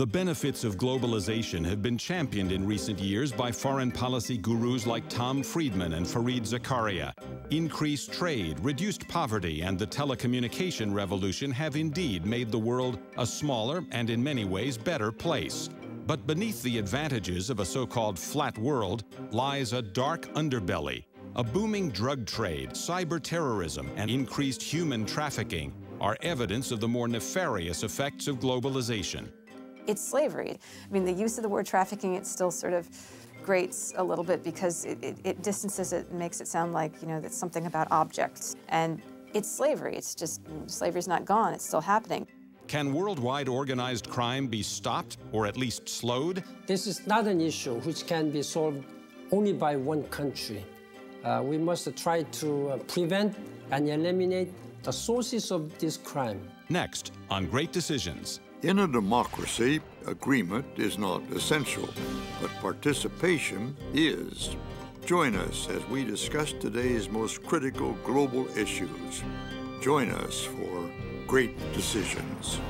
The benefits of globalization have been championed in recent years by foreign policy gurus like Tom Friedman and Fareed Zakaria. Increased trade, reduced poverty, and the telecommunication revolution have indeed made the world a smaller and in many ways better place. But beneath the advantages of a so-called flat world lies a dark underbelly. A booming drug trade, cyber terrorism, and increased human trafficking are evidence of the more nefarious effects of globalization. It's slavery. I mean, the use of the word trafficking, it still sort of grates a little bit because it distances it and makes it sound like, you know, that's something about objects. And it's slavery. It's just, slavery's not gone. It's still happening. Can worldwide organized crime be stopped or at least slowed? This is not an issue which can be solved only by one country. We must try to prevent and eliminate the sources of this crime. Next on Great Decisions. In a democracy, agreement is not essential, but participation is. Join us as we discuss today's most critical global issues. Join us for Great Decisions.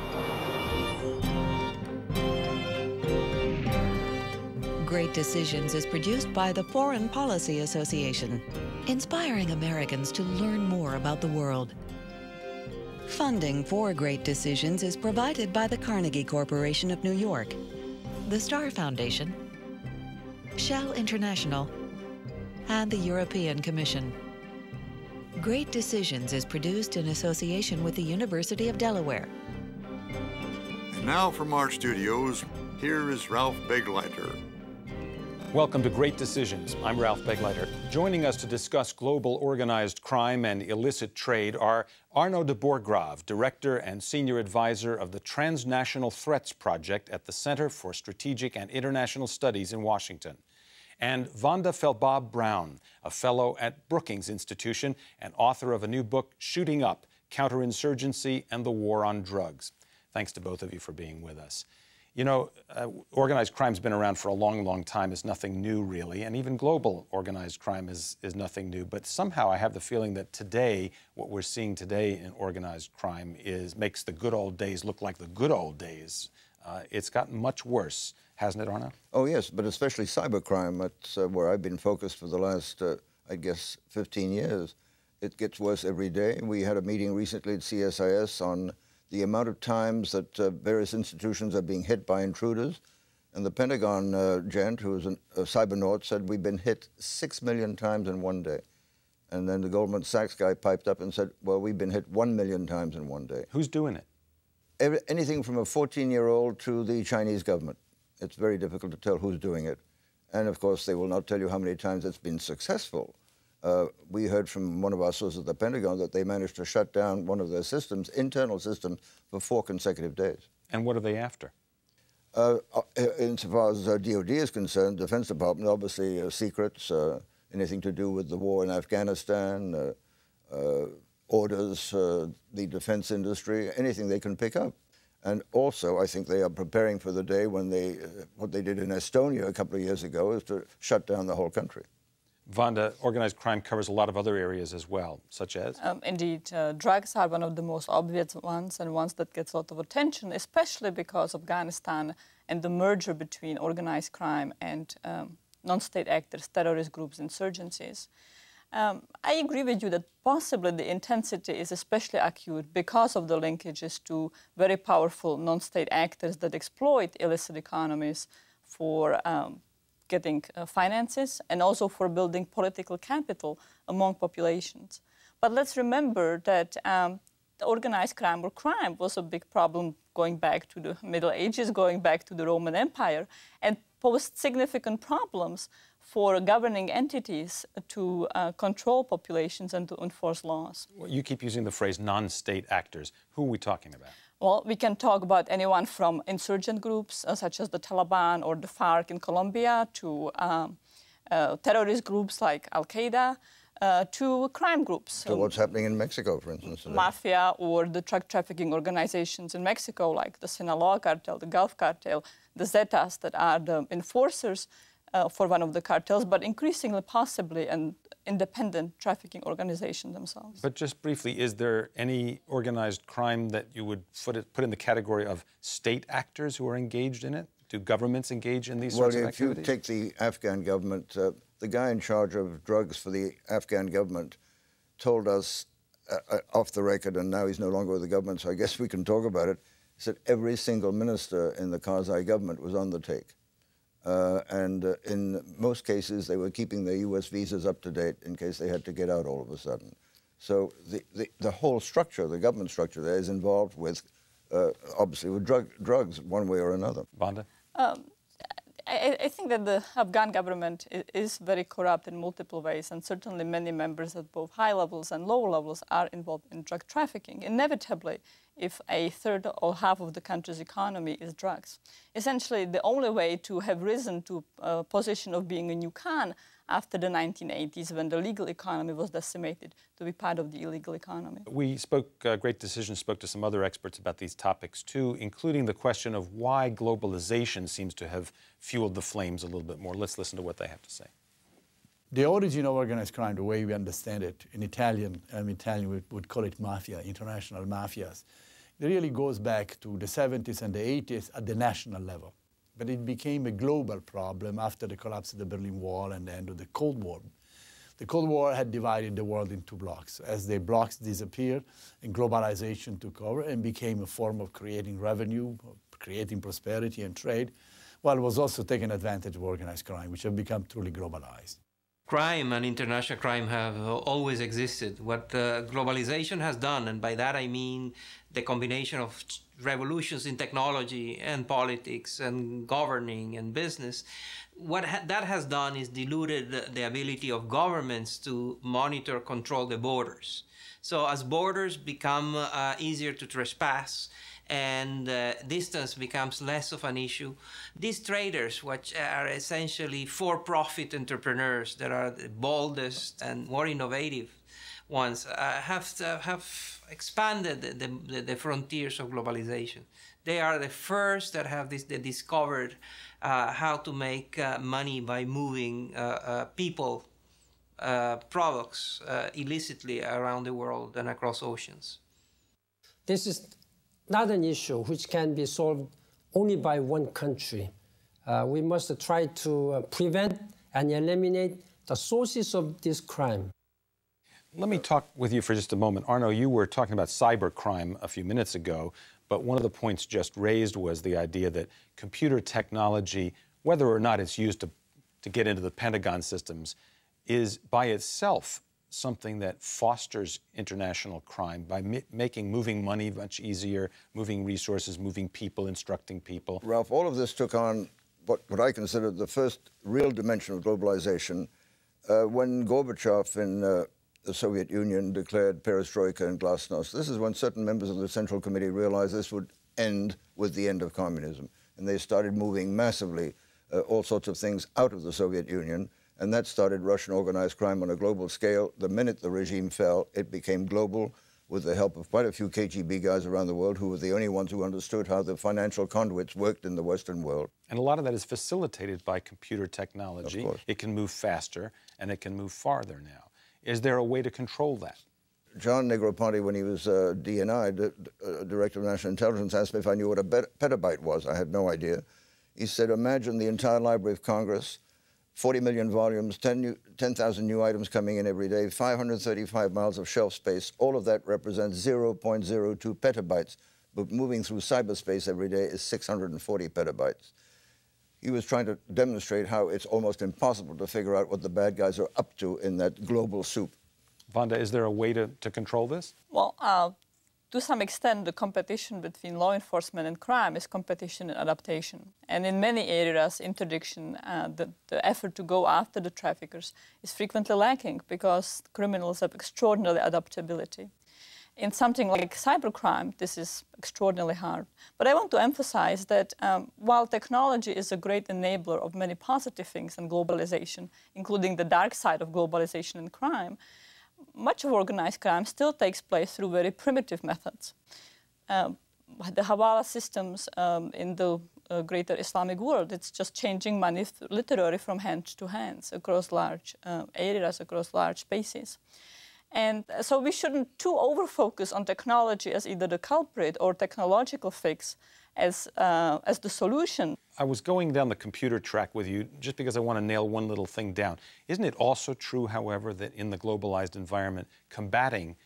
Great Decisions is produced by the Foreign Policy Association, inspiring Americans to learn more about the world. Funding for Great Decisions is provided by the Carnegie Corporation of New York, the Star Foundation, Shell International, and the European Commission. Great Decisions is produced in association with the University of Delaware. And now from our studios, here is Ralph Begleiter. Welcome to Great Decisions. I'm Ralph Begleiter. Joining us to discuss global organized crime and illicit trade are Arnaud de Bourgrave, Director and Senior Advisor of the Transnational Threats Project at the Center for Strategic and International Studies in Washington, and Vonda Felbaab-Brown, a Fellow at Brookings Institution and author of a new book, Shooting Up: Counterinsurgency and the War on Drugs. Thanks to both of you for being with us. You know, organized crime's been around for a long, long time. It's nothing new, really, and even global organized crime is nothing new. But somehow I have the feeling that today, what we're seeing today in organized crime makes the good old days look like the good old days. It's gotten much worse, hasn't it, Arnaud? Oh, yes, but especially cybercrime. That's where I've been focused for the last, I guess, 15 years. It gets worse every day. We had a meeting recently at CSIS on the amount of times that various institutions are being hit by intruders. And the Pentagon gent, who is a cybernaut, said we've been hit 6 million times in one day. And then the Goldman Sachs guy piped up and said, well, we've been hit 1 million times in one day. Who's doing it? Anything from a 14-year-old to the Chinese government. It's very difficult to tell who's doing it. And of course, they will not tell you how many times it's been successful. We heard from one of our sources at the Pentagon that they managed to shut down one of their systems, internal systems, for 4 consecutive days. And what are they after? Insofar as DOD is concerned, Defense Department, obviously secrets, anything to do with the war in Afghanistan, orders, the defense industry, anything they can pick up. And also, I think they are preparing for the day when what they did in Estonia a couple of years ago is to shut down the whole country. Vonda, organized crime covers a lot of other areas as well, such as? Indeed, drugs are one of the most obvious ones and ones that gets a lot of attention, especially because of Afghanistan and the merger between organized crime and non-state actors, terrorist groups, insurgencies. I agree with you that possibly the intensity is especially acute because of the linkages to very powerful non-state actors that exploit illicit economies for getting finances and also for building political capital among populations. But let's remember that the organized crime or crime was a big problem going back to the Middle Ages, going back to the Roman Empire, and posed significant problems for governing entities to control populations and to enforce laws. Well, you keep using the phrase non-state actors. Who are we talking about? Well, we can talk about anyone from insurgent groups such as the Taliban or the FARC in Colombia to terrorist groups like Al-Qaeda to crime groups. So what's happening in Mexico, for instance? Today? Mafia or the drug trafficking organizations in Mexico like the Sinaloa cartel, the Gulf cartel, the Zetas that are the enforcers for one of the cartels, but increasingly possibly an independent trafficking organization themselves. But just briefly, is there any organized crime that you would put in the category of state actors who are engaged in it? Do governments engage in these sorts of activities? Well, if you take the Afghan government, the guy in charge of drugs for the Afghan government told us off the record, and now he's no longer with the government, so I guess we can talk about it, he said every single minister in the Karzai government was on the take. In most cases, they were keeping their U.S. visas up to date in case they had to get out all of a sudden. So the whole structure, the government structure there, is involved with, obviously, with drugs one way or another. Vonda? I think that the Afghan government is very corrupt in multiple ways, and certainly many members at both high levels and lower levels are involved in drug trafficking, inevitably, if a third or half of the country's economy is drugs. Essentially, the only way to have risen to a position of being a new Khan after the 1980s, when the legal economy was decimated, to be part of the illegal economy. We spoke, Great Decisions spoke to some other experts about these topics too, including the question of why globalization seems to have fueled the flames a little bit more. Let's listen to what they have to say. The origin of organized crime, the way we understand it, in Italian, we would call it mafia, international mafias. It really goes back to the 70s and the 80s at the national level. But it became a global problem after the collapse of the Berlin Wall and the end of the Cold War. The Cold War had divided the world into blocks. As the blocks disappeared, and globalization took over and became a form of creating revenue, creating prosperity and trade, while it was also taking advantage of organized crime, which have become truly globalized. Crime and international crime have always existed. What globalization has done, and by that I mean the combination of revolutions in technology and politics and governing and business, what that has done is diluted the ability of governments to monitor, control the borders. So as borders become easier to trespass, and distance becomes less of an issue, these traders, which are essentially for-profit entrepreneurs that are the boldest and more innovative ones, have expanded the frontiers of globalization. They are the first that have they discovered how to make money by moving people, products illicitly around the world and across oceans. This is not an issue which can be solved only by one country. We must try to prevent and eliminate the sources of this crime. Let me talk with you for just a moment. Arno, you were talking about cybercrime a few minutes ago, but one of the points just raised was the idea that computer technology, whether or not it's used to get into the Pentagon systems, is by itself something that fosters international crime by making moving money much easier, moving resources, moving people, instructing people. Ralph, all of this took on what I consider the first real dimension of globalization when Gorbachev in the Soviet Union declared perestroika and glasnost. This is when certain members of the Central Committee realized this would end with the end of communism. And they started moving massively all sorts of things out of the Soviet Union. And that started Russian organized crime on a global scale. The minute the regime fell, it became global with the help of quite a few KGB guys around the world who were the only ones who understood how the financial conduits worked in the Western world. And a lot of that is facilitated by computer technology. Of course. It can move faster and it can move farther now. Is there a way to control that? John Negroponte, when he was DNI, Director of National Intelligence, asked me if I knew what a petabyte was. I had no idea. He said, imagine the entire Library of Congress, 40 million volumes, 10,000 new items coming in every day, 535 miles of shelf space. All of that represents 0.02 petabytes. But moving through cyberspace every day is 640 petabytes. He was trying to demonstrate how it's almost impossible to figure out what the bad guys are up to in that global soup. Vonda, is there a way to control this? Well, to some extent, the competition between law enforcement and crime is competition and adaptation. And in many areas, interdiction, the effort to go after the traffickers is frequently lacking because criminals have extraordinary adaptability. In something like cybercrime, this is extraordinarily hard. But I want to emphasize that while technology is a great enabler of many positive things in globalization, including the dark side of globalization and crime, much of organized crime still takes place through very primitive methods. The Hawala systems in the greater Islamic world. It's just changing money literally from hand to hands across large areas, across large spaces. And so we shouldn't too over-focus on technology as either the culprit or technological fix as the solution. I was going down the computer track with you just because I want to nail one little thing down. Isn't it also true, however, that in the globalized environment, combating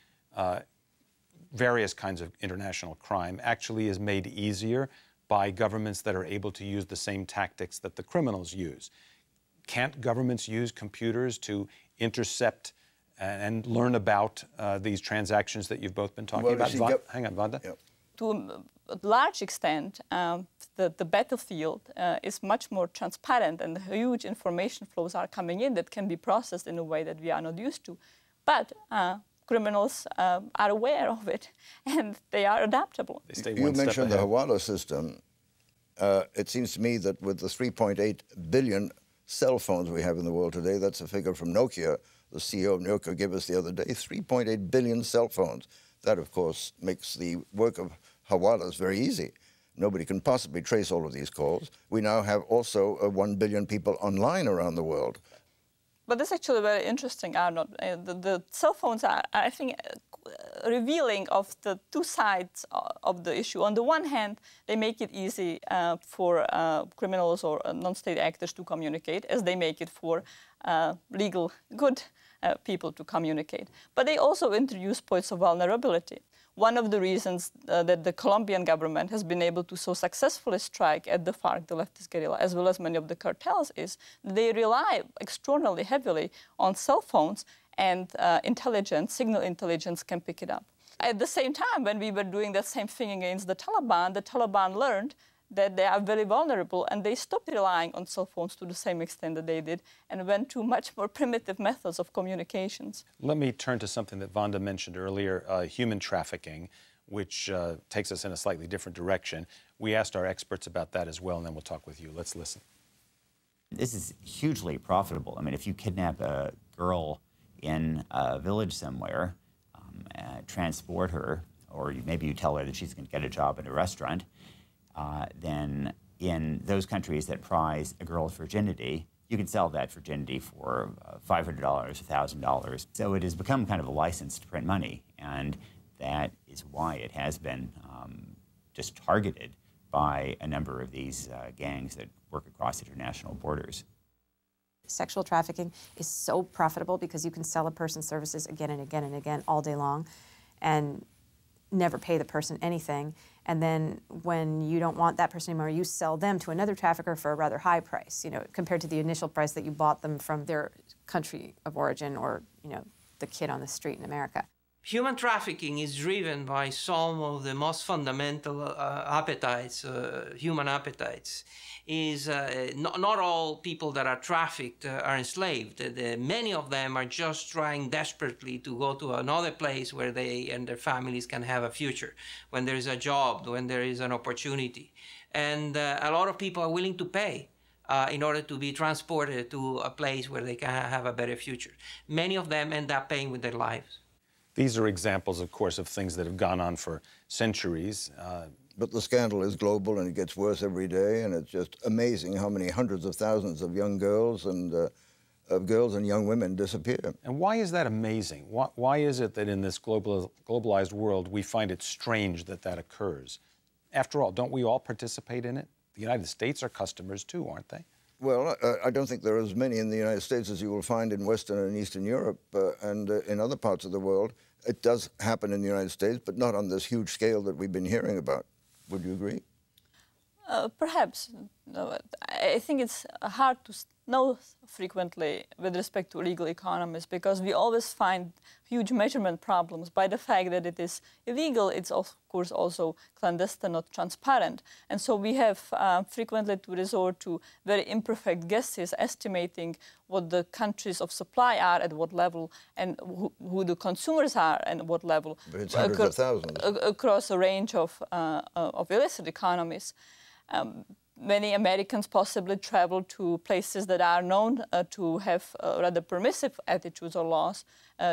various kinds of international crime actually is made easier by governments that are able to use the same tactics that the criminals use? Can't governments use computers to intercept and learn about these transactions that you've both been talking about? Hang on, Wanda. Yep. To a large extent, the battlefield is much more transparent, and huge information flows are coming in that can be processed in a way that we are not used to. But criminals are aware of it, and they are adaptable. You mentioned the Hawala system. It seems to me that with the 3.8 billion cell phones we have in the world today, that's a figure from Nokia. The CEO of Nokia gave us the other day, 3.8 billion cell phones. That, of course, makes the work of Hawalas very easy. Nobody can possibly trace all of these calls. We now have also 1 billion people online around the world. But that's actually very interesting, Arnold. The cell phones are, I think, revealing of the two sides of the issue. On the one hand, they make it easy for criminals or non-state actors to communicate, as they make it for legal, good people to communicate. But they also introduce points of vulnerability. One of the reasons that the Colombian government has been able to so successfully strike at the FARC, the leftist guerrilla, as well as many of the cartels, is they rely extraordinarily heavily on cell phones, and signal intelligence can pick it up. At the same time, when we were doing that same thing against the Taliban learned that they are very vulnerable, and they stopped relying on cell phones to the same extent that they did, and went to much more primitive methods of communications. Let me turn to something that Wanda mentioned earlier, human trafficking, which takes us in a slightly different direction. We asked our experts about that as well, and then we'll talk with you. Let's listen. This is hugely profitable. I mean, if you kidnap a girl in a village somewhere, transport her, or maybe you tell her that she's going to get a job in a restaurant, then in those countries that prize a girl's virginity, you can sell that virginity for $500, $1,000. So it has become kind of a license to print money, and that is why it has been just targeted by a number of these gangs that work across international borders. Sexual trafficking is so profitable because you can sell a person's services again and again and again all day long and never pay the person anything. And then when you don't want that person anymore, you sell them to another trafficker for a rather high price, compared to the initial price that you bought them from their country of origin or, the kid on the street in America. Human trafficking is driven by some of the most fundamental appetites, human appetites. Not all people that are trafficked are enslaved. Many of them are just trying desperately to go to another place where they and their families can have a future, when there is a job, when there is an opportunity. And a lot of people are willing to pay in order to be transported to a place where they can have a better future. Many of them end up paying with their lives. These are examples, of course, of things that have gone on for centuries. But the scandal is global, and it gets worse every day, and it's just amazing how many hundreds of thousands of young girls and young women disappear. And why is that amazing? Why is it that in this globalized world we find it strange that that occurs? After all, don't we all participate in it? The United States are customers too, aren't they? Well, I don't think there are as many in the United States as you will find in Western and Eastern Europe and in other parts of the world. It does happen in the United States, but not on this huge scale that we've been hearing about. Would you agree? Perhaps. No, I think it's hard to know frequently with respect to legal economies, because we always find huge measurement problems by the fact that it is illegal. It's of course also clandestine, not transparent. And so we have frequently to resort to very imperfect guesses, estimating what the countries of supply are at what level, and who the consumers are and what level. But it's hundreds of thousands. Across a range of illicit economies. Many Americans possibly travel to places that are known to have rather permissive attitudes or laws,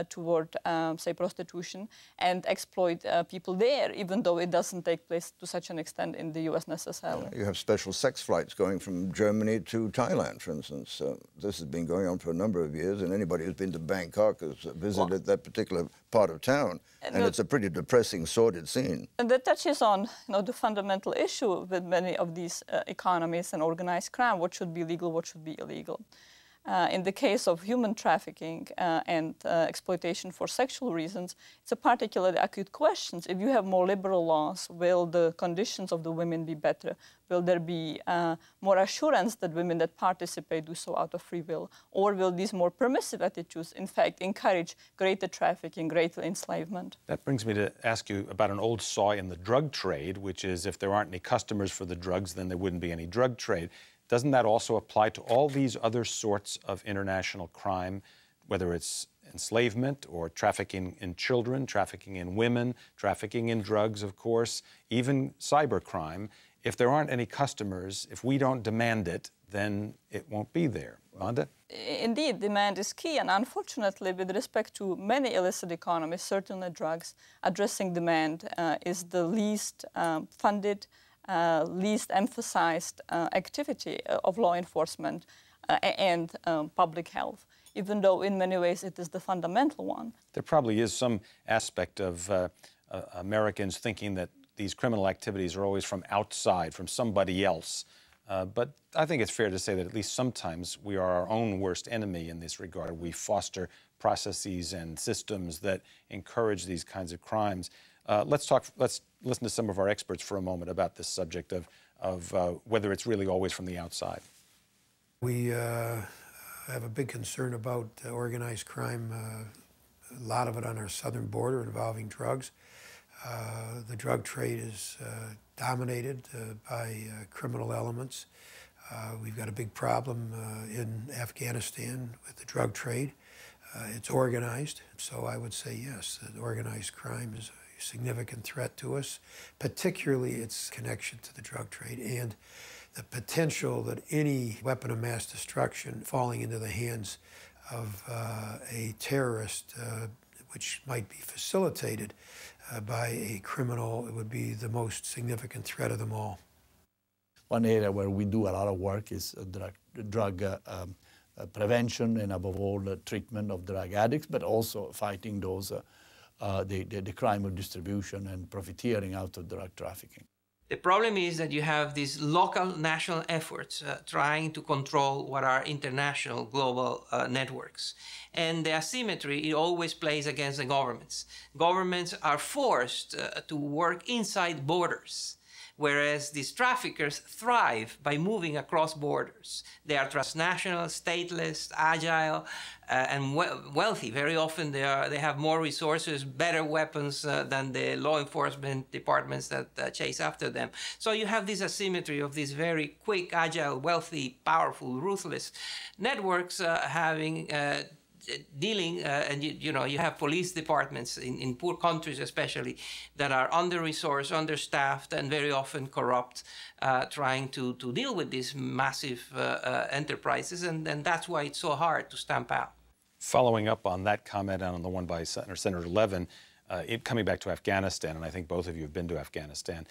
toward, say, prostitution and exploit people there, even though it doesn't take place to such an extent in the U.S. necessarily. You have special sex flights going from Germany to Thailand, for instance. This has been going on for a number of years, and anybody who's been to Bangkok has visited that particular part of town, and it's a pretty depressing, sordid scene. And that touches on, the fundamental issue with many of these economies and organized crime: what should be legal, what should be illegal. In the case of human trafficking and exploitation for sexual reasons, it's a particularly acute question. If you have more liberal laws, will the conditions of the women be better? Will there be more assurance that women that participate do so out of free will? Or will these more permissive attitudes, in fact, encourage greater trafficking, greater enslavement? That brings me to ask you about an old saw in the drug trade, which is if there aren't any customers for the drugs, then there wouldn't be any drug trade. Doesn't that also apply to all these other sorts of international crime, whether it's enslavement or trafficking in children, trafficking in women, trafficking in drugs, of course, even cybercrime? If there aren't any customers, if we don't demand it, then it won't be there. Wanda? Indeed, demand is key, and unfortunately, with respect to many illicit economies, certainly drugs, addressing demand is the least funded, least emphasized activity of law enforcement and public health, even though in many ways it is the fundamental one. There probably is some aspect of Americans thinking that these criminal activities are always from outside, from somebody else. But I think it's fair to say that at least sometimes we are our own worst enemy in this regard. We foster processes and systems that encourage these kinds of crimes. Let's listen to some of our experts for a moment about this subject of whether it's really always from the outside. We have a big concern about organized crime, a lot of it on our southern border involving drugs. The drug trade is dominated by criminal elements. We've got a big problem in Afghanistan with the drug trade. It's organized, so I would say yes, that organized crime is a significant threat to us, particularly its connection to the drug trade and the potential that any weapon of mass destruction falling into the hands of a terrorist, which might be facilitated by a criminal, it would be the most significant threat of them all. One area where we do a lot of work is drug prevention and, above all, the treatment of drug addicts, but also fighting those the crime of distribution and profiteering out of drug trafficking. The problem is that you have these local national efforts trying to control what are international global networks. And the asymmetry, it always plays against the governments. Governments are forced to work inside borders, whereas these traffickers thrive by moving across borders. They are transnational, stateless, agile, and wealthy. Very often they have more resources, better weapons than the law enforcement departments that chase after them. So you have this asymmetry of these very quick, agile, wealthy, powerful, ruthless networks having dealing, and you have police departments in poor countries especially that are under-resourced, understaffed, and very often corrupt, trying to deal with these massive enterprises, and that's why it's so hard to stamp out. Following up on that comment and on the one by Senator Levin, coming back to Afghanistan, and I think both of you have been to Afghanistan,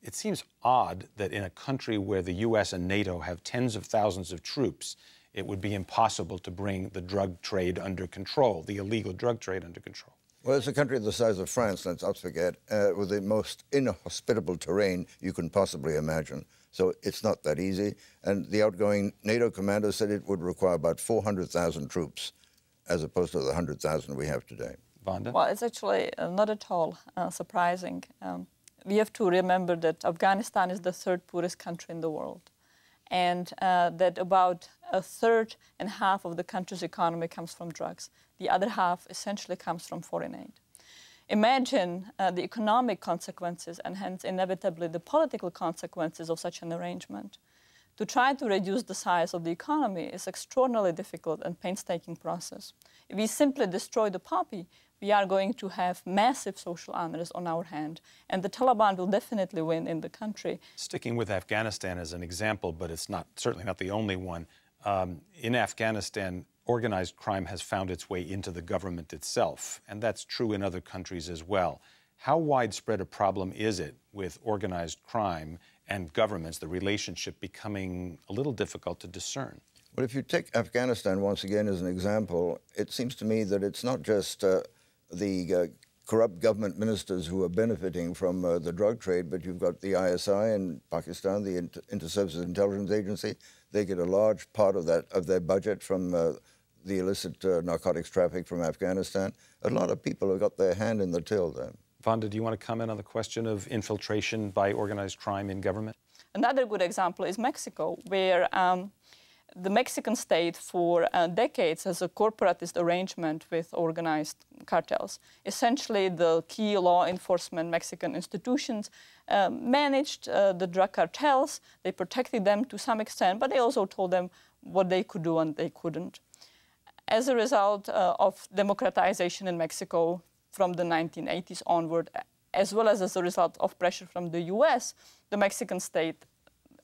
it seems odd that in a country where the U.S. and NATO have tens of thousands of troops, it would be impossible to bring the drug trade under control, the illegal drug trade under control. Well, it's a country the size of France, let's not forget, with the most inhospitable terrain you can possibly imagine. So it's not that easy. And the outgoing NATO commander said it would require about 400,000 troops, as opposed to the 100,000 we have today. Vanda? Well, it's actually not at all surprising. We have to remember that Afghanistan is the third poorest country in the world, and that about a third and half of the country's economy comes from drugs. The other half essentially comes from foreign aid. Imagine the economic consequences and hence inevitably the political consequences of such an arrangement. To try to reduce the size of the economy is an extraordinarily difficult and painstaking process. If we simply destroy the poppy, we are going to have massive social unrest on our hand, and the Taliban will definitely win in the country. Sticking with Afghanistan as an example, but it's certainly not the only one. In Afghanistan, organized crime has found its way into the government itself, and that's true in other countries as well. How widespread a problem is it with organized crime and governments, the relationship becoming a little difficult to discern? Well, if you take Afghanistan once again as an example, it seems to me that it's not just the corrupt government ministers who are benefiting from the drug trade, but you've got the ISI in Pakistan, the Inter-Services Intelligence Agency. They get a large part of their budget from the illicit narcotics traffic from Afghanistan. A lot of people have got their hand in the till there. Vanda, do you want to comment on the question of infiltration by organized crime in government? Another good example is Mexico, where the Mexican state for decades has a corporatist arrangement with organized cartels. Essentially, the key law enforcement Mexican institutions managed the drug cartels. They protected them to some extent, but they also told them what they could do and they couldn't. As a result of democratization in Mexico from the 1980s onward, as well as a result of pressure from the US, the Mexican state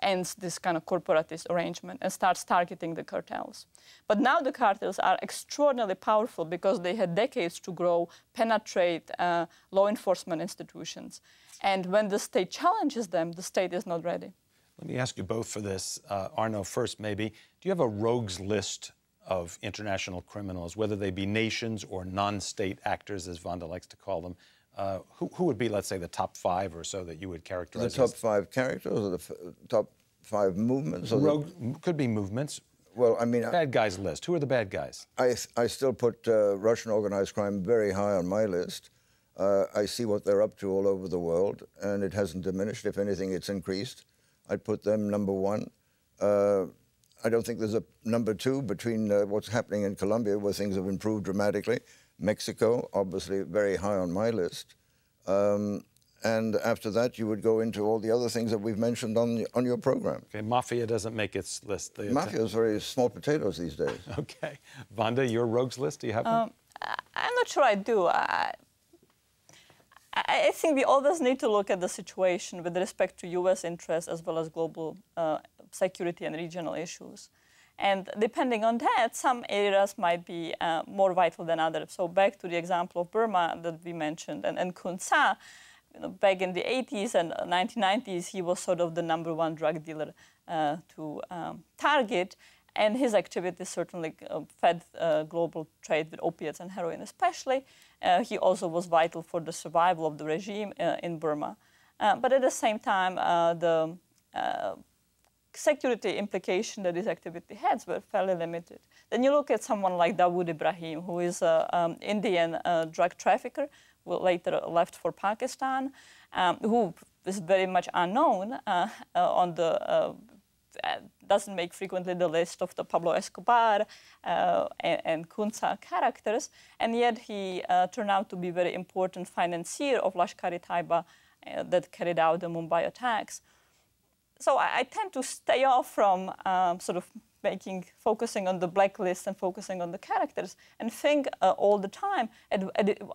ends this kind of corporatist arrangement and starts targeting the cartels. But now the cartels are extraordinarily powerful because they had decades to grow, penetrate law enforcement institutions. And when the state challenges them, the state is not ready. Let me ask you both for this. Arno, first maybe. Do you have a rogues list of international criminals, whether they be nations or non-state actors, as Vanda likes to call them? Who would be, let's say, the top 5 or so that you would characterize? The top 5 characters or the top 5 movements? Or could be movements. Well, I mean... Bad guys list. Who are the bad guys? I still put Russian organized crime very high on my list. I see what they're up to all over the world, and it hasn't diminished. If anything, it's increased. I'd put them number 1. I don't think there's a number 2 between what's happening in Colombia, where things have improved dramatically. Mexico, obviously very high on my list. And after that, you would go into all the other things that we've mentioned on your program. Okay, mafia doesn't make its list. Mafia is very small potatoes these days. Okay. Vanda, your rogues list, do you have one? I'm not sure I do. I think we always need to look at the situation with respect to U.S. interests as well as global security and regional issues. And depending on that, some areas might be more vital than others. So back to the example of Burma that we mentioned, and Kun Sa, back in the 80s and 1990s, he was sort of the #1 drug dealer to target. And his activities certainly fed global trade with opiates and heroin especially. He also was vital for the survival of the regime in Burma. But at the same time, the security implication that his activity had were fairly limited. Then you look at someone like Dawood Ibrahim, who is an Indian drug trafficker, who later left for Pakistan, who is very much unknown on the doesn't make frequently the list of the Pablo Escobar and Kun Sa characters, and yet he turned out to be a very important financier of Lashkar-e-Taiba that carried out the Mumbai attacks. So I tend to stay off from sort of focusing on the blacklist and focusing on the characters, and think all the time at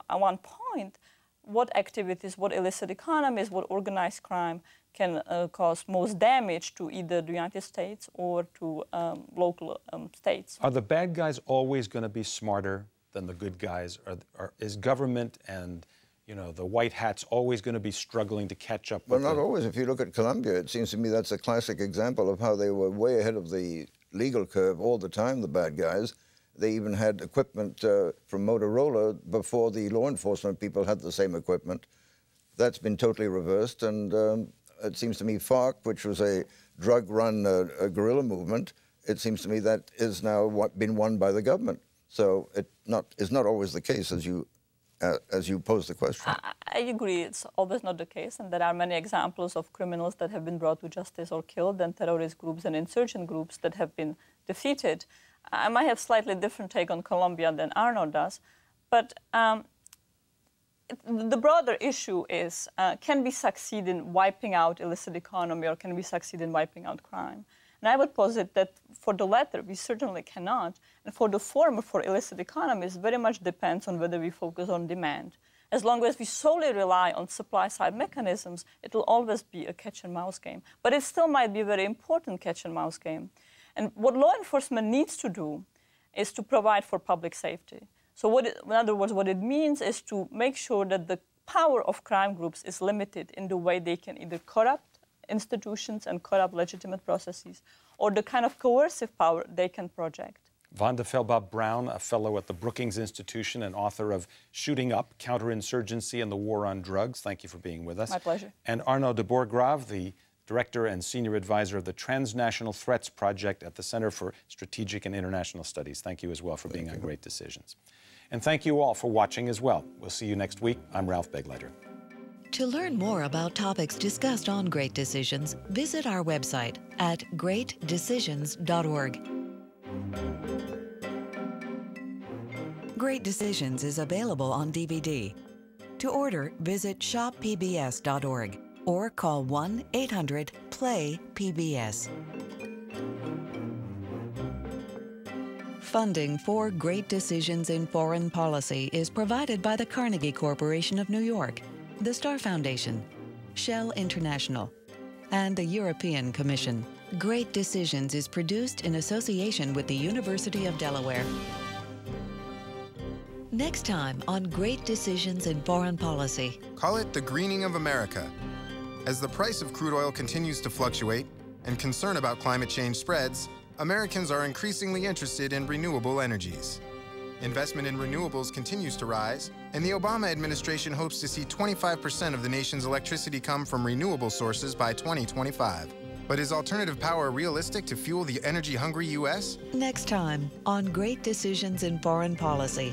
one point what activities, what illicit economies, what organized crime can cause most damage to either the United States or to local states. Are the bad guys always going to be smarter than the good guys? Or is government and the white hats always going to be struggling to catch up? Well, not always. If you look at Colombia, it seems to me that's a classic example of how they were way ahead of the legal curve all the time, the bad guys. They even had equipment from Motorola before the law enforcement people had the same equipment. That's been totally reversed, and it seems to me FARC, which was a drug-run guerrilla movement, it seems to me that is now been won by the government. So it's not always the case as you pose the question. I agree, it's always not the case, and there are many examples of criminals that have been brought to justice or killed, and terrorist groups and insurgent groups that have been defeated. I might have slightly different take on Colombia than Arno does, but the broader issue is, can we succeed in wiping out illicit economy, or can we succeed in wiping out crime? And I would posit that for the latter, we certainly cannot. And for the former, for illicit economies, very much depends on whether we focus on demand. As long as we solely rely on supply-side mechanisms, it will always be a catch-and-mouse game. But it still might be a very important catch-and-mouse game. And what law enforcement needs to do is to provide for public safety. So in other words, what it means is to make sure that the power of crime groups is limited in the way they can either corrupt institutions and corrupt legitimate processes, or the kind of coercive power they can project. Vonda Felbab-Brown, a fellow at the Brookings Institution and author of Shooting Up, Counterinsurgency and the War on Drugs. Thank you for being with us. My pleasure. And Arnaud de Bourgrave, the Director and Senior Advisor of the Transnational Threats Project at the Center for Strategic and International Studies. Thank you as well for being on Great Decisions. And thank you all for watching as well. We'll see you next week. I'm Ralph Begleiter. To learn more about topics discussed on Great Decisions, visit our website at greatdecisions.org. Great Decisions is available on DVD. To order, visit shoppbs.org or call 1-800-PLAY-PBS. Funding for Great Decisions in Foreign Policy is provided by the Carnegie Corporation of New York, the Star Foundation, Shell International, and the European Commission. Great Decisions is produced in association with the University of Delaware. Next time on Great Decisions in Foreign Policy. Call it the greening of America. As the price of crude oil continues to fluctuate and concern about climate change spreads, Americans are increasingly interested in renewable energies. Investment in renewables continues to rise, and the Obama administration hopes to see 25% of the nation's electricity come from renewable sources by 2025. But is alternative power realistic to fuel the energy-hungry U.S.? Next time on Great Decisions in Foreign Policy.